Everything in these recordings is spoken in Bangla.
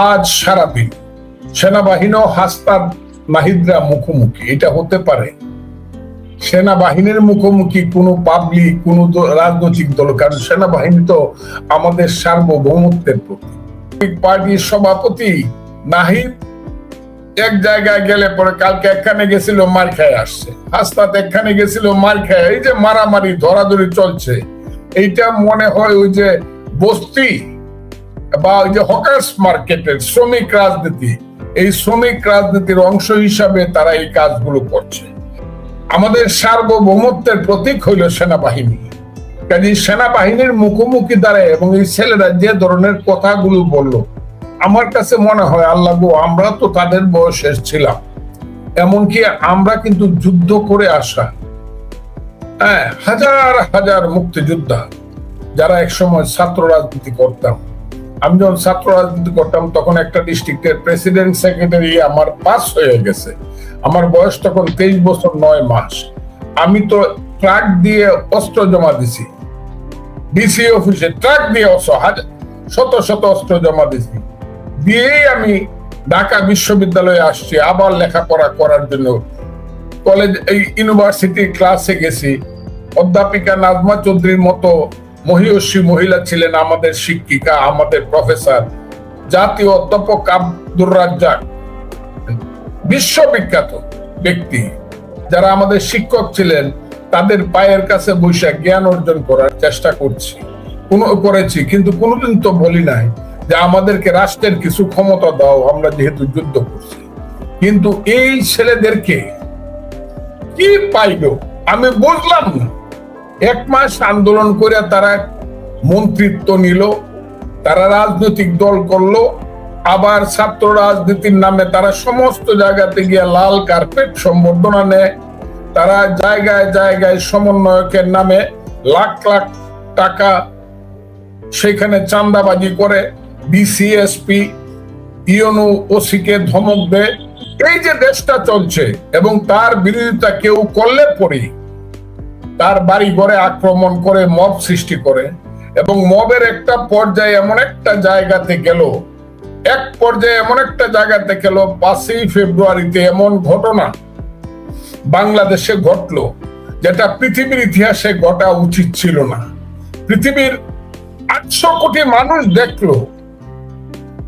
আজ সারাদিন সেনাবাহিনী ও হাসনাত নাহিদরা মুখোমুখি। এটা হতে পারে সেনাবাহিনীর মুখোমুখি কোন পাবলিক, কোন রাজনৈতিক দল, কারণ সেনাবাহিনী তো আমাদের সার্বভৌমত্বের প্রতীক। পার্টির সভাপতি নাহিদ এক জায়গায় গেলে পরে, কালকে এখানে গেছিল মার খায় আসছে, হাসনাত এখানে গেছিল মার খায়, এই যে মারামারি ধরাধরি চলছে, এইটা মনে হয় ওই যে বস্তি বা ওই যে হকার্স মার্কেটের শ্রমিক রাজনীতি, এই শ্রমিক রাজনীতির অংশ হিসাবে তারা এই কাজগুলো করছে। আমাদের সার্বভৌমত্বের প্রতীক হইল সেনাবাহিনী। কাজে সেনাবাহিনীর মুখোমুখি দাঁড়ায় এবং এই ছেলেরা যে ধরনের কথাগুলো বলল, আমার কাছে মনে হয় আল্লাহ গো, আমরা তো তাদের বয়সের ছিলাম, এমনকি আমরা কিন্তু যুদ্ধ করে আসা হাজার হাজার মুক্তিযোদ্ধা যারা একসময় ছাত্র রাজনীতি করতাম। আমি যখন ছাত্র রাজনীতি করতাম তখন একটা ডিস্ট্রিক্টের প্রেসিডেন্ট সেক্রেটারি আমার পাস হয়ে গেছে, আমার বয়স তখন 23 বছর 9 মাস। আমি তো ট্রাক দিয়ে অস্ত্র জমা দিছি, ডিসি অফিসে ট্রাক দিয়ে শত শত অস্ত্র জমা দিছি, দিয়েই আমি ঢাকা বিশ্ববিদ্যালয়ে আসছি আবার লেখাপড়া করার জন্য। কলেজ এই ইউনিভার্সিটি ক্লাসে গেছি, অধ্যাপিকা নাজমা চৌধুরীর মতো মহিয়সী মহিলা ছিলেন আমাদের শিক্ষিকা, আমাদের প্রফেসর। জাতীয় অধ্যাপক আব্দুর রাজ্জাক, বিশ্ববিখ্যাত ব্যক্তি যারা আমাদের শিক্ষক ছিলেন, তাদের পায়ের কাছে বসে জ্ঞান অর্জন করার চেষ্টা করেছি, কিন্তু কোনোদিন তো বলি নাই যে আমাদেরকে রাষ্ট্রের কিছু ক্ষমতা দাও, আমরা যেহেতু যুদ্ধ করছি। কিন্তু এই ছেলেদেরকে কি পাইল আমি বুঝলাম না। 1 মাস আন্দোলন করে তারা মন্ত্রিত্ব নিল, তারা রাজনৈতিক দল করলো, আবার ছাত্র রাজনীতির নামে তারা সমস্ত জায়গাতে গিয়ে লাল কার্পেট সম্বর্ধনা নেয়। তারা জায়গায় জায়গায় সমন্বয়কের নামে লাখ লাখ টাকা সেখানে চাঁদাবাজি করে, ডিসিএসপি ইউনো ওসিকে ধমক দেয়। এই যে দেশটা চলছে এবং তার বিরোধিতা কেউ করলে পরে তার বাড়ি ঘরে আক্রমণ করে মব সৃষ্টি করে, এবং মবের একটা পর্যায়ে এমন একটা জায়গাতে গেল, 5ই ফেব্রুয়ারিতে এমন ঘটনা বাংলাদেশে ঘটলো যেটা পৃথিবীর ইতিহাসে ঘটা উচিত ছিল না। পৃথিবীর 800 কোটি মানুষ দেখলো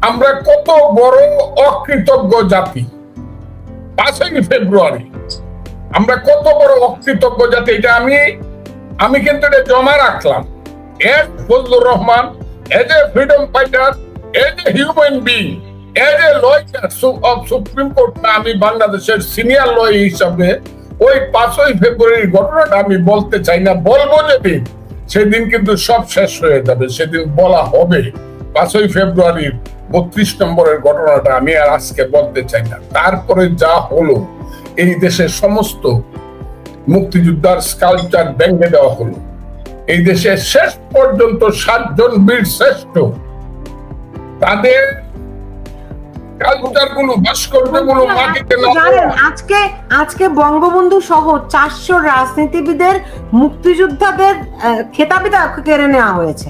আমরা কত বড় অকৃতজ্ঞ জাতি। 5ই ফেব্রুয়ারি আমরা কত বড় অকৃতজ্ঞ জাতি, এটা আমি কিন্তু এটা জমা রাখলাম। As Fazlur Rahman, as a freedom fighter, as a human being, as a lawyer of supreme court, না আমি বাংলাদেশের সিনিয়র লয়ার হিসাবে ওই 5ই ফেব্রুয়ারির ঘটনাটা আমি বলতে চাই না। বলবো যেদিন, সেদিন কিন্তু সব শেষ হয়ে যাবে, সেদিন বলা হবে। 5ই ফেব্রুয়ারির 32 নম্বরের ঘটনাটা আমি আর আজকে বলতে চাই না। তারপরে যা হলো, এই দেশের সমস্ত মুক্তিযোদ্ধার স্কাল্পচার ভেঙে দেওয়া হলো। এই দেশে শেষ পর্যন্ত 7 জন বীর শ্রেষ্ঠ, তাদের কালচারগুলো, ভাস্কর্যগুলো মাটিতে জানেন, আজকে বঙ্গবন্ধু সহ 400 রাজনীতিবিদের, মুক্তিযোদ্ধাদের খেতাবিটা কেড়ে নেওয়া হয়েছে।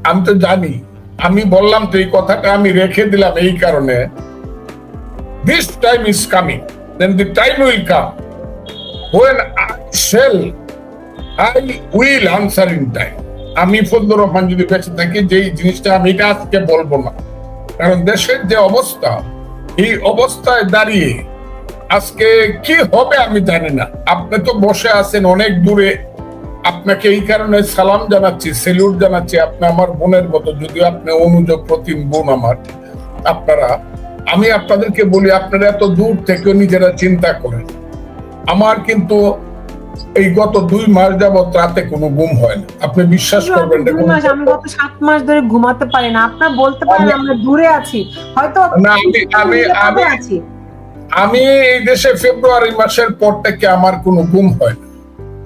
আমি তো জানি, আমি বললাম তো এই কথাটা আমি রেখে দিলাম এই কারণে, this time is coming, then the time will come when I will answer in time. আমি ফজলুর রহমান যদি বেঁচে থাকি, যে জিনিসটা আমি এটা আজকে বলবো না, কারণ দেশের যে অবস্থা, এই অবস্থায় দাঁড়িয়ে আজকে কি হবে আমি জানি না। আপনি তো বসে আছেন অনেক দূরে, আপনাকে এই কারণে সালাম জানাচ্ছি, সেলুট জানাচ্ছি। আপনি আমার বোনের মতো, যদিও আপনি অনুযোগ প্রতিম বোন আমার। আমি আপনাদেরকে বলি, আপনারা এত দূর থেকে নিজেরা চিন্তা করেন। আমার কিন্তু এই গত 2 মাস যাবত রাতে কোনো ঘুম হয় না, আপনি বিশ্বাস করবেন না। আমি গত 7 মাস ধরে ঘুমাতে পারি না। আপনারা বলতে পারেন আমরা দূরে আছি, হয়তো আমি এই দেশে ফেব্রুয়ারি মাসের পর থেকে আমার কোনো ঘুম হয় না।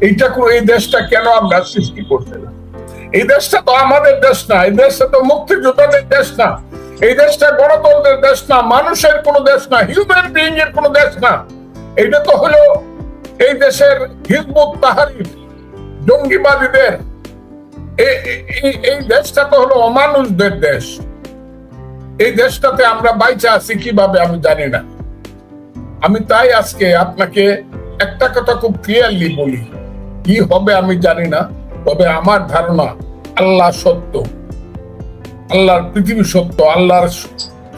এই দেশটা কেন আমরা সৃষ্টি করতে না? এই দেশটা তো আমাদের দেশ না, এই দেশটা তো মুক্তিযোদ্ধাদের দেশ না, এই দেশটা গণতন্ত্রের দেশ না, মানুষের কোনো দেশ না, হিউম্যান বিইং এর কোনো দেশ না। এটা তো হলো এই দেশের হিজবুত তাহরির, জঙ্গিবাদীদের এই দেশটা তো হলো অমানুষদের দেশ। এই দেশটাতে আমরা বাইচে আছি কিভাবে আমি জানি না। আমি তাই আজকে আপনাকে একটা কথা খুব ক্লিয়ারলি বলি, কি হবে আমি জানি না, তবে আমার ধারণা আল্লাহ সত্য, আল্লাহর পৃথিবী সত্য, আল্লাহর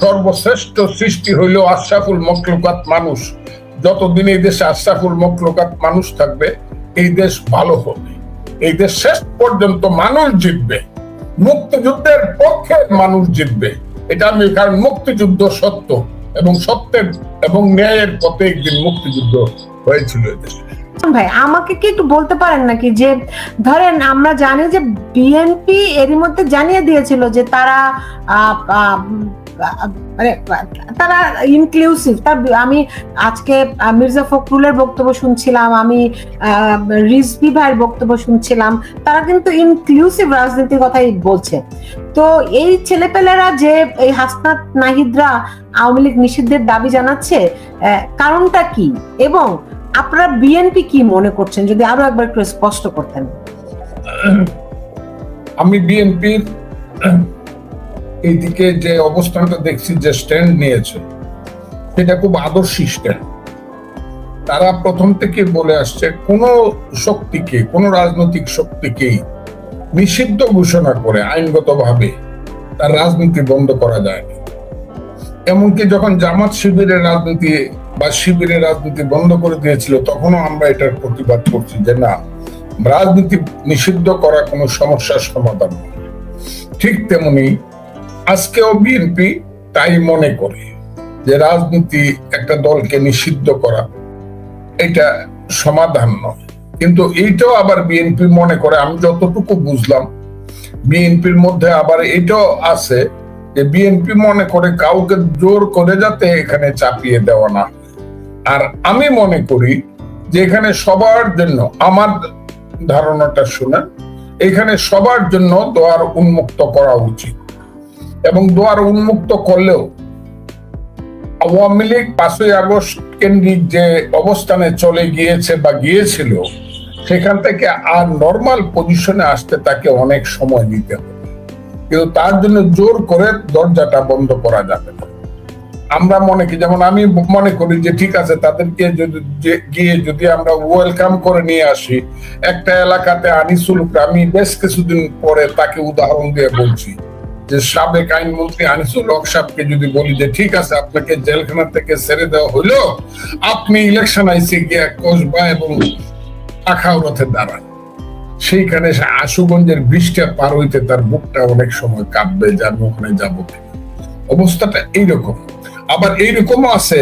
সর্বশ্রেষ্ঠ সৃষ্টি হইল আশরাফুল মখলুকাত মানুষ। যতদিন এই দেশে আশরাফুল মখলুকাত মানুষ থাকবে এই দেশ ভালো হবে। এই দেশ শেষ পর্যন্ত মানুষ জিতবে, মুক্তিযুদ্ধের পক্ষে মানুষ জিতবে, এটা আমি, কারণ মুক্তিযুদ্ধ সত্য এবং সত্যের এবং ন্যায়ের পথে একদিন মুক্তিযুদ্ধ হয়েছিল এই দেশে। ভাই আমাকে কি একটু বলতে পারেন নাকি, যে ধরেন আমরা জানি যে বিএনপি এরই মধ্যে জানিয়ে দিয়েছিল যে তারা মানে তারা ইনক্লুসিভ। আমি আজকে মির্জা ফখরুলের বক্তব্য শুনছিলাম, আমি রিজভী ভাইয়ের বক্তব্য শুনছিলাম, তারা কিন্তু ইনক্লুসিভ রাজনীতির কথাই বলছে। তো এই ছেলেপেলেরা যে এই হাসনাত নাহিদরা আওয়ামী লীগ নিষিদ্ধের দাবি জানাচ্ছে, কারণটা কি এবং আপনারা বিএনপি কি মনে করছেন, যদি আরো একবার একটু স্পষ্ট করতেন। আমি বিএনপির এইদিকে যে অবস্থানটা দেখছি, যে স্ট্যান্ড নিয়েছে, সেটা খুব আদর্শী স্ট্যান্ড। তারা প্রথম থেকে বলে আসছে কোন শক্তিকে, কোন রাজনৈতিক শক্তিকেই নিষিদ্ধ ঘোষণা করে আইনগতভাবে তার রাজনীতি বন্ধ করা যায়নি। এমনকি যখন জামাত শিবিরের রাজনীতি বা শিবিরের রাজনীতি বন্ধ করে দিয়েছিল, তখনও আমরা এটার প্রতিবাদ করছি যে না, রাজনীতি নিষিদ্ধ করা কোনো সমস্যার সমাধান নয়। ঠিক তেমনি আজকেও বিএনপি তাই মনে করে যে রাজনীতি একটা দলকে নিষিদ্ধ করা এটা সমাধান নয়। কিন্তু এইটাও আবার বিএনপি মনে করে, আমি যতটুকু বুঝলাম বিএনপির মধ্যে আবার এটাও আছে যে বিএনপি মনে করে কাউকে জোর করে যাতে এখানে চাপিয়ে দেওয়া না। আর আমি মনে করি যে এখানে সবার জন্য, আমার ধারণাটা শুনেন, এখানে সবার জন্য দ্বার উন্মুক্ত করা উচিত। এবং দ্বার উন্মুক্ত করলেও আওয়ামী লীগ 5ই আগস্ট কেন্দ্রিক যে অবস্থানে চলে গিয়েছে বা গিয়েছিল, সেখান থেকে আর নর্মাল পজিশনে আসতে তাকে অনেক সময় দিতে হবে। কিন্তু তার জন্য জোর করে দরজাটা বন্ধ করা যাবে না। আমরা মনে কি, যেমন আমি মনে করি যে ঠিক আছে, তাদেরকে গিয়ে যদি আমরা ওয়েলকাম করে নিয়ে আসি একটা এলাকাতে, আনিসুল, আমি বেশ কিছুদিন পরে তাকে উদাহরণ দিয়ে বলছি যে সাবেক আইনমন্ত্রী আনিসুল হক সাহেবকে যদি বলি যে ঠিক আছে, আপনাকে জেলখানা থেকে ছেড়ে দেওয়া হইলো, আপনি ইলেকশন আইসি গিয়ে কসবা এবং আখাউড়াতে দাঁড়ান, সেইখানে আশুগঞ্জের বৃষ্টিটা পার হইতে তার বুকটা অনেক সময় কাঁপবে যে আমি ওখানে যাবো। অবস্থাটা এইরকম। আবার এইরকমও আছে,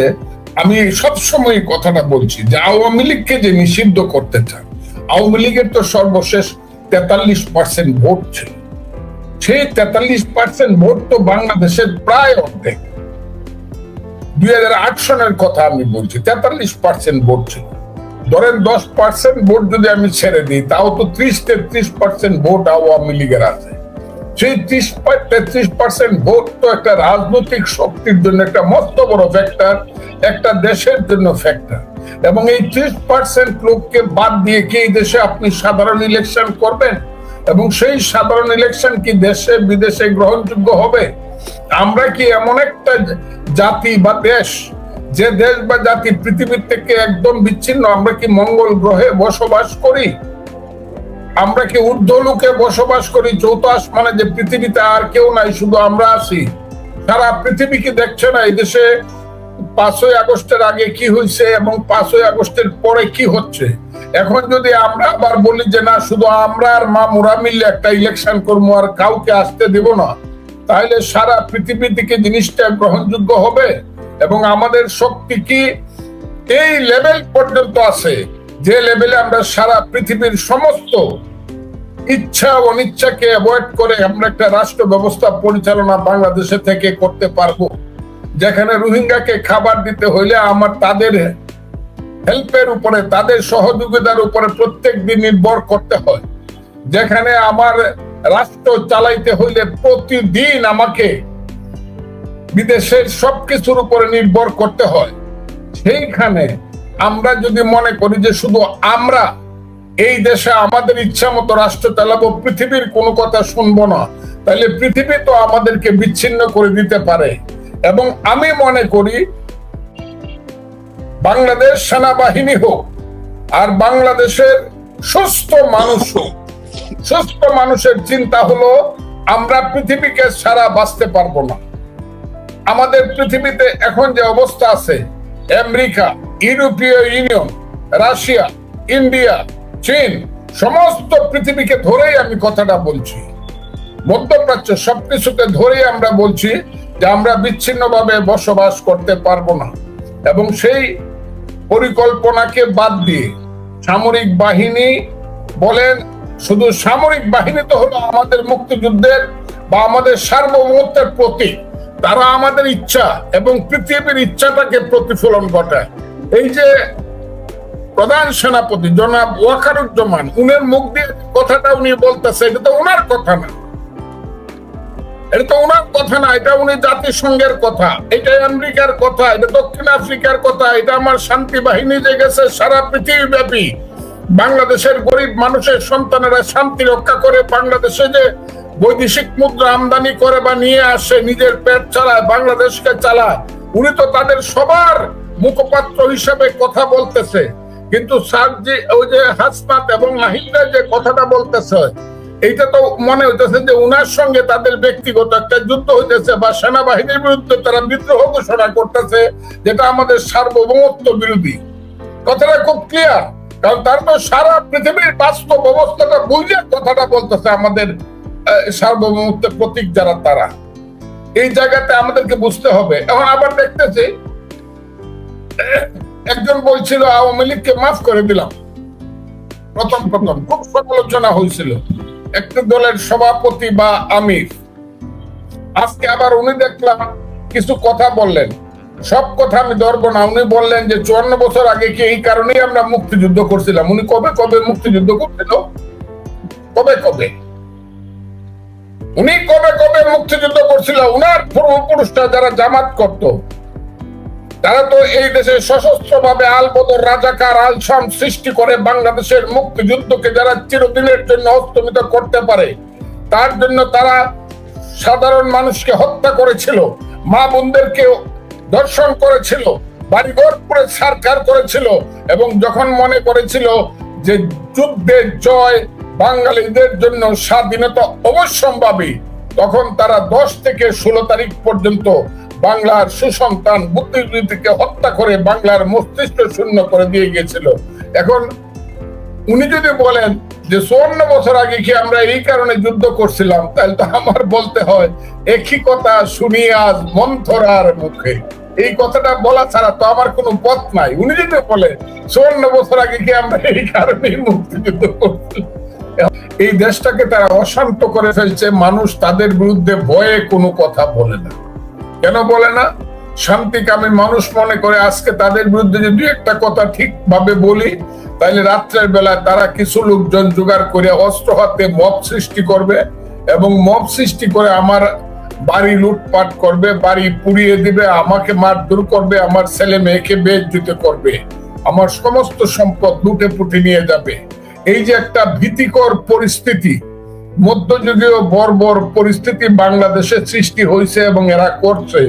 আমি সবসময় কথাটা বলছি যে আওয়ামী লীগকে যে নিষিদ্ধ করতে চান, আওয়ামী লীগের তো সর্বশেষ 43% ভোট ছিল। সেই 43% ভোট তো বাংলাদেশের প্রায় অর্ধেক। 2008 সনের কথা আমি বলছি, 43% ভোট ছিল। ধরেন 10% ভোট যদি আমি ছেড়ে দিই, তাও তো 30-33% ভোট আওয়ামী লীগের আছে। সেই 30-33% ভোট তো একটা রাজনৈতিক শক্তির জন্য একটা মস্ত বড় ফ্যাক্টর, একটা দেশের জন্য ফ্যাক্টর। এবং এই 30% লোককে বাদ দিয়ে কি এই দেশে আপনি সাধারণ ইলেকশন করবেন? এবং সেই সাধারণ ইলেকশন কি দেশে বিদেশে গ্রহণযোগ্য হবে? আমরা কি এমন একটা জাতি বা দেশ, যে দেশ বা জাতি পৃথিবীর থেকে একদম বিচ্ছিন্ন? আমরা কি মঙ্গল গ্রহে বসবাস করি? আমরা কি ঊর্ধ্বলোকে বসবাস করি, চৌথ আসমানে, যে পৃথিবীতে আর কেউ নাই, শুধু আমরা আছি? সারা পৃথিবী কি দেখছে না এই দেশে 5ই আগস্টের আগে কি হয়েছে এবং 5ই আগস্টের পরে কি হচ্ছে? এখন যদি আমরা আবার বলি যে না, শুধু আমরা আর মামুরা মিলে একটা ইলেকশন করবো আর কাউকে আসতে দেব না, তাহলে সারা পৃথিবী থেকে জিনিসটা গ্রহণযোগ্য হবে? এবং আমাদের শক্তি কি এই লেভেল পর্যন্ত আছে যে লেভেলে আমরা সারা পৃথিবীর সমস্ত ইচ্ছা অনিচ্ছাকে অ্যাভয়েড করে আমরা একটা রাষ্ট্র ব্যবস্থা পরিচালনা বাংলাদেশে থেকে করতে পারবো? যেখানে রোহিঙ্গাকে খাবার দিতে হইলে আমার তাদের হেল্পের উপরে, তাদের সহযোগিতার উপরে প্রত্যেক দিন নির্ভর করতে হয়। যেখানে আমার রাষ্ট্র চালাইতে হইলে প্রতিদিন আমাকে বিদেশের সবকিছুর উপরে নির্ভর করতে হয়। সেইখানে আমরা যদি মনে করি যে শুধু আমরা এই দেশে আমাদের ইচ্ছা মতো রাষ্ট্র চালাবো, পৃথিবীর কোনো কথা শুনবো না, তাহলে পৃথিবী তো আমাদেরকে বিচ্ছিন্ন করে দিতে পারে। এবং আমি মনে করি বাংলাদেশ সেনাবাহিনী হোক আর বাংলাদেশের সুস্থ মানুষ হোক, সুস্থ মানুষের চিন্তা হলো আমরা পৃথিবীকে ছাড়া বাঁচতে পারবো না। আমাদের পৃথিবীতে এখন যে অবস্থা আছে, আমেরিকা, ইউরোপীয় ইউনিয়ন, রাশিয়া, ইন্ডিয়া, চীন, সমস্ত পৃথিবীকে ধরেই আমি কথাটা বলছি, মধ্যপ্রাচ্য সবকিছুকে ধরেই আমরা বলছি যে আমরা বিচ্ছিন্নভাবে বসবাস করতে পারবো না। এবং সেই পরিকল্পনাকে বাদ দিয়ে সামরিক বাহিনী বলেন, শুধু সামরিক বাহিনী তো হলো আমাদের মুক্তিযুদ্ধের বা আমাদের সার্বভৌমত্বের প্রতীক। তারা আমাদের ইচ্ছা এবং পৃথিবীর ইচ্ছাটাকে প্রতিফলন ঘটায়। এই যে প্রধান সেনাপতি জনাব ওয়াকারুজ্জামান, উনার মুখ দিয়ে কথাটা উনি বলতেছে, এটা তো উনার কথা না, এটা তো উনার কথা না, এটা উনি জাতিসংঘের কথা, এটা আমেরিকার কথা, এটা দক্ষিণ আফ্রিকার কথা, এটা আমার শান্তি বাহিনী যে গেছে সারা পৃথিবী ব্যাপী বাংলাদেশের গরিব মানুষের সন্তানেরা শান্তি রক্ষা করে, বাংলাদেশে যে বৈদেশিক মুদ্রা আমদানি করে বা নিয়ে আসে, নিজের পেট চালায়, বাংলাদেশকে চালায়, উনি তো তাদের সবার মুখপাত্র হিসেবে কথা বলতেছে। কিন্তু স্যার যে ওই যে হাসনাত এবং নাহিদরা যে কথাটা বলতেছে, এইটা তো মনে হইতেছে যে উনার সঙ্গে তাদের ব্যক্তিগত একটা যুদ্ধ হইতেছে বা সেনাবাহিনীর বিরুদ্ধে তারা বিদ্রোহ ঘোষণা করতেছে, যেটা আমাদের সার্বভৌমত্ব বিরোধী। কথাটা খুব ক্লিয়ার, কারণ তারা তো সারা পৃথিবীর বাস্তব অবস্থাটা বুঝে কথাটা বলতেছে। আমাদের সার্বভৌমত্বের প্রতীক যারা, তারা এই জায়গাতে আমাদেরকে বুঝতে হবে। এখন আবার দেখতেছি একজন বলছিল আওয়ামী লীগকে মাফ করে দিলাম, প্রথম খুব সমালোচনা হয়েছিল একটি দলের সভাপতি বা আমির। আজকে আবার উনি দেখলাম কিছু কথা বললেন, সব কথা আমি ধরবো না। উনি বললেন যে 54 বছর আগে কি এই কারণেই আমরা মুক্তিযুদ্ধ করছিলাম। উনি কবে কবে মুক্তিযুদ্ধ করছিল? কবে উনি কবে মুক্তিযুদ্ধ করছিল? উনার পূর্বপুরুষরা যারা জামাত করত, তারা তো এই দেশে সশস্ত্র ভাবে আলবদর, রাজাকার, আলসাম সৃষ্টি করে বাংলাদেশের মুক্তিযুদ্ধকে যারা চিরদিনের জন্য অস্তমিত করতে পারে, তার জন্য তারা সাধারণ মানুষকে হত্যা করেছিল, মা বোনদেরকে ধর্ষণ করেছিল, বাড়িঘর পুড়ে ছারখার করেছিল। এবং যখন মনে করেছিল যে যুদ্ধের জয় বাঙালিদের জন্য স্বাধীনতা অবশ্যম্ভাবী, তখন তারা 10 থেকে 16 তারিখ পর্যন্ত বাংলার সুসন্তান বুদ্ধিজীবীকে হত্যা করে বাংলার মস্তিষ্ক শূন্য করে দিয়ে গেছিল। এখন উনি যদি বলেন যে 54 বছর আগে কি আমরা এই কারণে যুদ্ধ করছিলাম, তাহলে তো আমার বলতে হয় একই কথা শুনি আজ মন্থরার মুখে। এই কথাটা বলা ছাড়া তো আমার কোনো পথ নাই। উনি যদি বলে 54 বছর আগে কি আমরা এই কারণে মুক্তিযুদ্ধ করছিলাম, এই দেশটাকে তারা অশান্ত করে ফেলছে। মানুষ তাদের বিরুদ্ধে ভয়ে কোনো কথা বলে না। কেন বলে না? শান্তিকামী মানুষ মনে করে আজকে তাদের বিরুদ্ধে যদি একটা কথা ঠিকভাবে বলি, তাহলে রাত্রের বেলায় তারা কিছু লোকজন জোগাড় করে অস্ত্র হাতে মব সৃষ্টি করবে এবং মব সৃষ্টি করে আমার বাড়ি লুটপাট করবে, বাড়ি পুড়িয়ে দিবে, আমাকে মারধর করবে, আমার ছেলে মেয়েকে বেইজ্জত করবে, আমার সমস্ত সম্পদ লুটে পুঁটে নিয়ে যাবে। এই যে একটা ভীতিকর পরিস্থিতি, মধ্যযুগীয় বর্বর পরিস্থিতি বাংলাদেশে সৃষ্টি হয়েছে এবং এরা করছে,